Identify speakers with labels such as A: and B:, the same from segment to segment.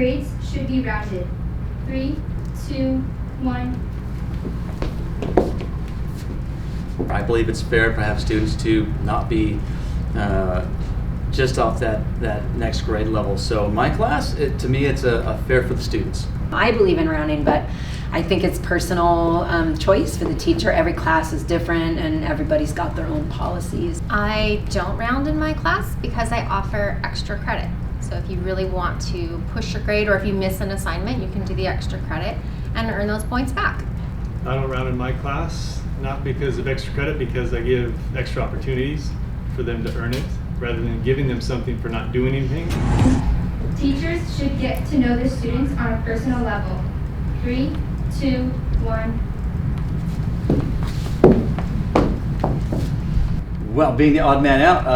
A: grades should be rounded. 3, 2, 1.
B: I believe it's fair to have students to not be just off that next grade level. So my class, to me, it's a fair for the students.
C: I believe in rounding, but I think it's personal choice for the teacher. Every class is different and everybody's got their own policies.
D: I don't round in my class because I offer extra credit. So if you really want to push your grade, or if you miss an assignment, you can do the extra credit and earn those points back.
E: I don't round in my class, not because of extra credit, because I give extra opportunities for them to earn it, rather than giving them something for not doing anything.
A: Teachers should get to know their students on a personal level. 3, 2, 1.
B: Well, being the odd man out,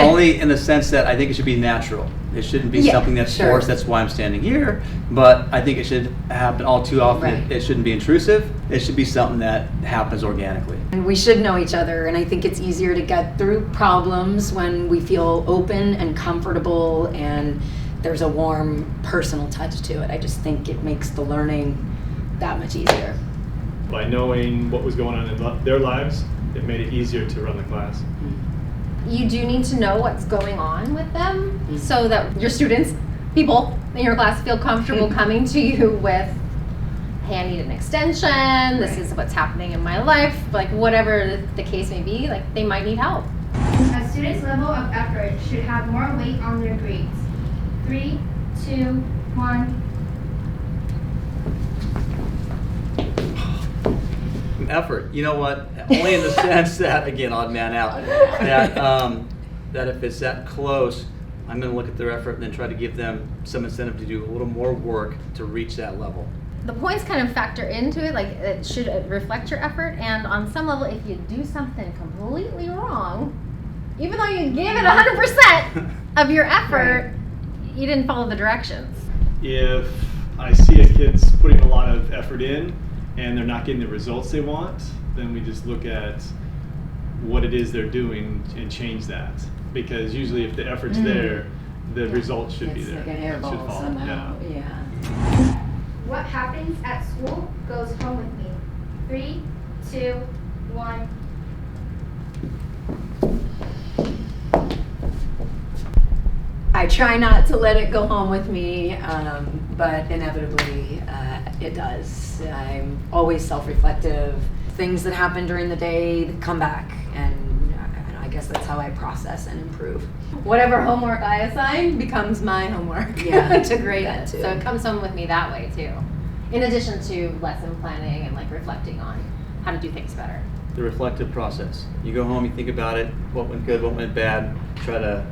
B: only in the sense that I think it should be natural. It shouldn't be something that's forced. That's why I'm standing here. But I think it should happen all too often.
C: Right.
B: It shouldn't be intrusive. It should be something that happens organically.
C: And we should know each other, and I think it's easier to get through problems when we feel open and comfortable and there's a warm personal touch to it. I just think it makes the learning that much easier.
E: By knowing what was going on in their lives, it made it easier to run the class.
D: You do need to know what's going on with them so that your students, people in your class, feel comfortable coming to you with, hey, I need an extension, this is what's happening in my life, like whatever the case may be, like they might need help.
A: A student's level of effort should have more weight on their grades. 3, 2, 1.
B: Effort. You know what? Only in the sense that, again, odd man out, that if it's that close, I'm going to look at their effort and then try to give them some incentive to do a little more work to reach that level.
D: The points kind of factor into it, like it should reflect your effort, and on some level, if you do something completely wrong, even though you gave it 100% of your effort, you didn't follow the directions.
E: If I see a kid's putting a lot of effort in and they're not getting the results they want, then we just look at what it is they're doing and change that. Because usually if the effort's there, the results should be there.
C: It's like an airball
E: Should follow.
C: somehow. Yeah.
A: What happens at school goes home with me. 3, 2, 1.
C: I try not to let it go home with me, but inevitably it does. I'm always self-reflective. Things that happen during the day come back, and I guess that's how I process and improve.
D: Whatever homework I assign becomes my homework to grade it. So it comes home with me that way too. In addition to lesson planning and like reflecting on how to do things better.
B: The reflective process. You go home, you think about it, what went good, what went bad, try to,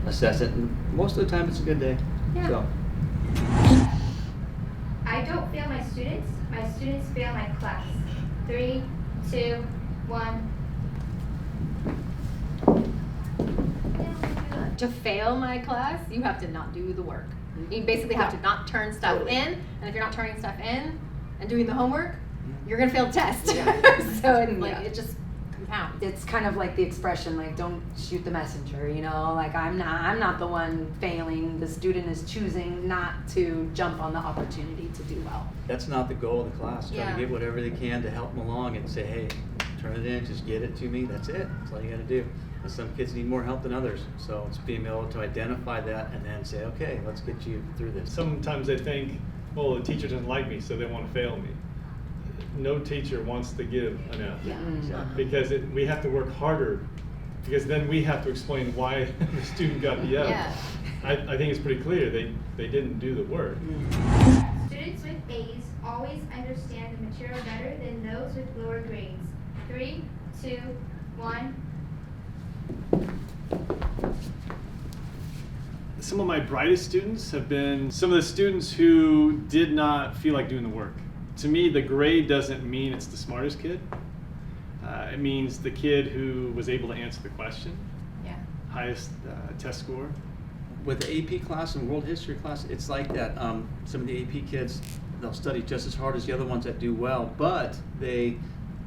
B: assess it, and most of the time it's a good day.
D: Yeah.
B: So.
A: I don't fail my students fail my class. 3, 2, 1.
D: To fail my class, you have to not do the work. You basically have to not turn stuff in, and if you're not turning stuff in and doing the homework, you're gonna fail the test. So it's like it just compounds.
C: It's kind of like the expression, like, don't shoot the messenger, like I'm not the one failing. The student is choosing not to jump on the opportunity to do well.
B: That's not the goal of the class. Try to get whatever they can to help them along and say, hey, turn it in, just get it to me, that's it. That's all you gotta do. And some kids need more help than others. So it's being able to identify that and then say, okay, let's get you through this.
E: Sometimes they think, well, the teacher doesn't like me, so they want to fail me. No teacher wants to give an F.
C: Yeah.
B: Exactly.
E: Because we have to work harder, because then we have to explain why the student got the F.
D: Yeah.
E: I think it's pretty clear they didn't do the work.
A: Students with A's always understand the material better than those with lower grades. 3, 2, 1.
E: Some of my brightest students have been some of the students who did not feel like doing the work. To me, the grade doesn't mean it's the smartest kid. It means the kid who was able to answer the question, highest test score.
B: With the AP class and world history class, it's like that. Some of the AP kids, they'll study just as hard as the other ones that do well, but they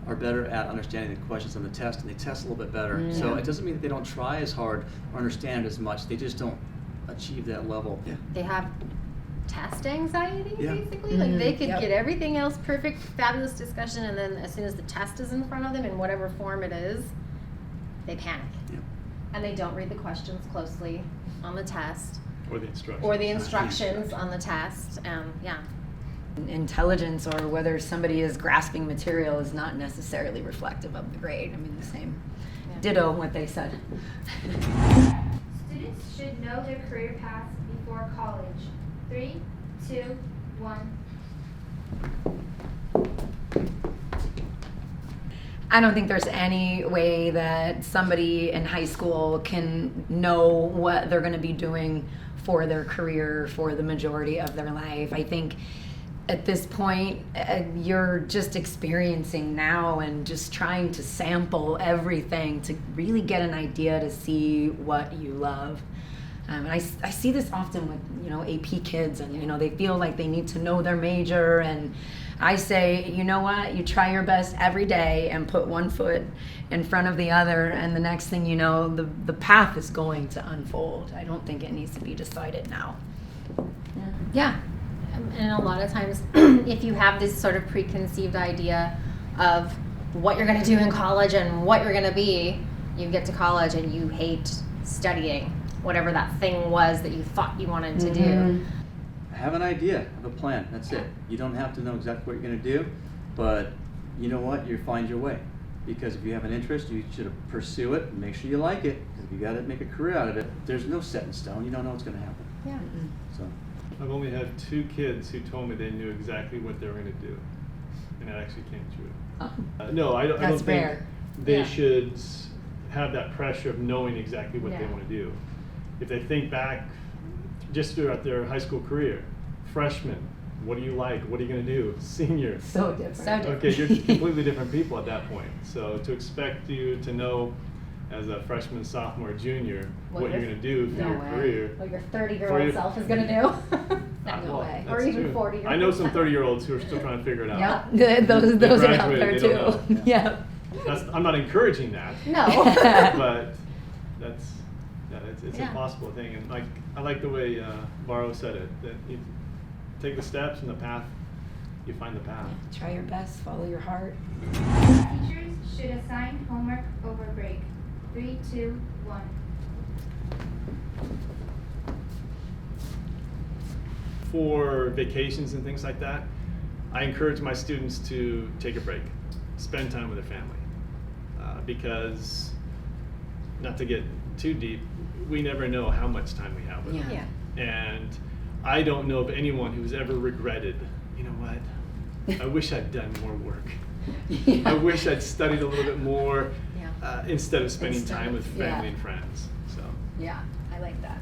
B: are better at understanding the questions on the test, and they test a little bit better. So it doesn't mean that they don't try as hard or understand it as much. They just don't achieve that level.
D: They have test anxiety,
B: Yeah.
D: basically. Like they could
C: Yep.
D: get everything else perfect, fabulous discussion, and then as soon as the test is in front of them, in whatever form it is, they panic.
B: Yeah.
D: And they don't read the questions closely on the test
E: Or the instructions.
D: or the instructions on the test. Yeah.
C: Intelligence or whether somebody is grasping material is not necessarily reflective of the grade. I mean, the same.
D: Yeah.
C: Ditto what they said.
A: Students should know their career path before college. 3, 2, 1.
C: I don't think there's any way that somebody in high school can know what they're going to be doing for their career for the majority of their life. I think at this point, you're just experiencing now and just trying to sample everything to really get an idea to see what you love. And I see this often with, AP kids, and, they feel like they need to know their major. And I say, you know what, you try your best every day and put one foot in front of the other, and the next thing you know, the path is going to unfold. I don't think it needs to be decided now.
D: Yeah. And a lot of times, if you have this sort of preconceived idea of what you're going to do in college and what you're going to be, you get to college and you hate studying whatever that thing was that you thought you wanted to do.
B: Have an idea, have a plan. That's it. You don't have to know exactly what you're going to do, but you know what? You find your way. Because if you have an interest, you should pursue it and make sure you like it. Because if you got to make a career out of it, there's no set in stone. You don't know what's going to happen.
D: Yeah.
B: So.
E: I've only had 2 kids who told me they knew exactly what they were going to do, and that actually came true.
C: Oh.
E: No, I don't
C: That's
E: think
C: rare.
E: they
D: Yeah.
E: should have that pressure of knowing exactly what they
D: Yeah.
E: want to do. If they think back just throughout their high school career, freshman, what do you like? What are you going to do? Senior,
C: So different.
D: So different.
E: okay, you're completely different people at that point. So to expect you to know as a freshman, sophomore, junior,
D: What
E: what you're
D: your-
E: going to do for
C: No
E: your
C: way.
E: career.
D: What your
E: For
D: 30-year-old
E: your-
D: self is going to do.
C: No way.
D: Or
E: that's
D: even
E: true.
D: 40-year-olds.
E: I know some 30-year-olds who are still trying to figure it out.
C: Yeah, those
E: They
C: are out
E: graduated,
C: there
E: they don't
C: too.
E: know.
C: Yeah.
E: I'm not encouraging that,
D: No.
E: but it's
D: Yeah.
E: a possible thing. And I like the way Varro said it, that you take the steps and the path, you find the path.
C: Try your best, follow your heart.
A: Teachers should assign homework over break. 3, 2, 1.
E: For vacations and things like that, I encourage my students to take a break, spend time with their family. Because, not to get too deep, we never know how much time we have with them.
D: Yeah.
E: And I don't know of anyone who's ever regretted, you know what, I wish I'd done more work.
C: Yeah.
E: I wish I'd studied a little bit more
D: Yeah.
E: instead of spending
C: Instead
E: time
C: of-
E: with family
C: yeah.
E: and friends. So.
C: Yeah, I like that.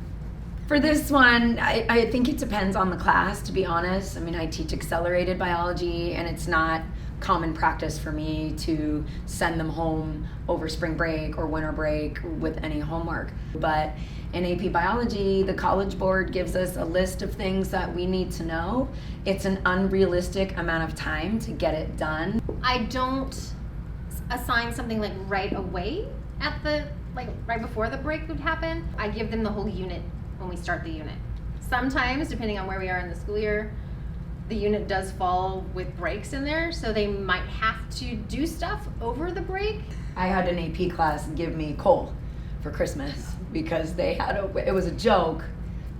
C: For this one, I think it depends on the class, to be honest. I mean, I teach accelerated biology, and it's not common practice for me to send them home over spring break or winter break with any homework. But in AP biology, the College Board gives us a list of things that we need to know. It's an unrealistic amount of time to get it done.
D: I don't assign something like right away at the, like right before the break would happen. I give them the whole unit when we start the unit. Sometimes, depending on where we are in the school year, the unit does fall with breaks in there, so they might have to do stuff over the break.
C: I had an AP class give me coal for Christmas because they had it was a joke,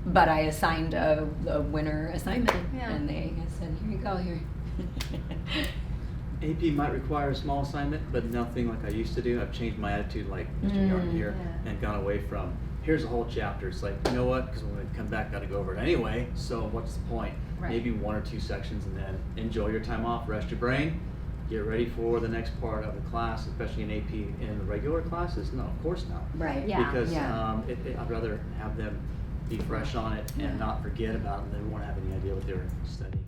C: but I assigned a winter assignment,
D: Yeah.
C: and I said, here you go, here.
B: AP might require a small assignment, but nothing like I used to do. I've changed my attitude like Mr. Yarn here
D: Yeah.
B: and gone away from, here's a whole chapter. It's like, you know what, because when we come back, got to go over it anyway, so what's the point?
D: Right.
B: Maybe 1 or 2 sections, and then enjoy your time off, rest your brain, get ready for the next part of the class, especially in AP. In the regular classes, no, of course not.
C: Right.
D: Yeah.
B: Because
C: Yeah.
B: I'd rather have them be fresh on it and
C: Yeah.
B: not forget about it, and they won't have any idea what they're studying.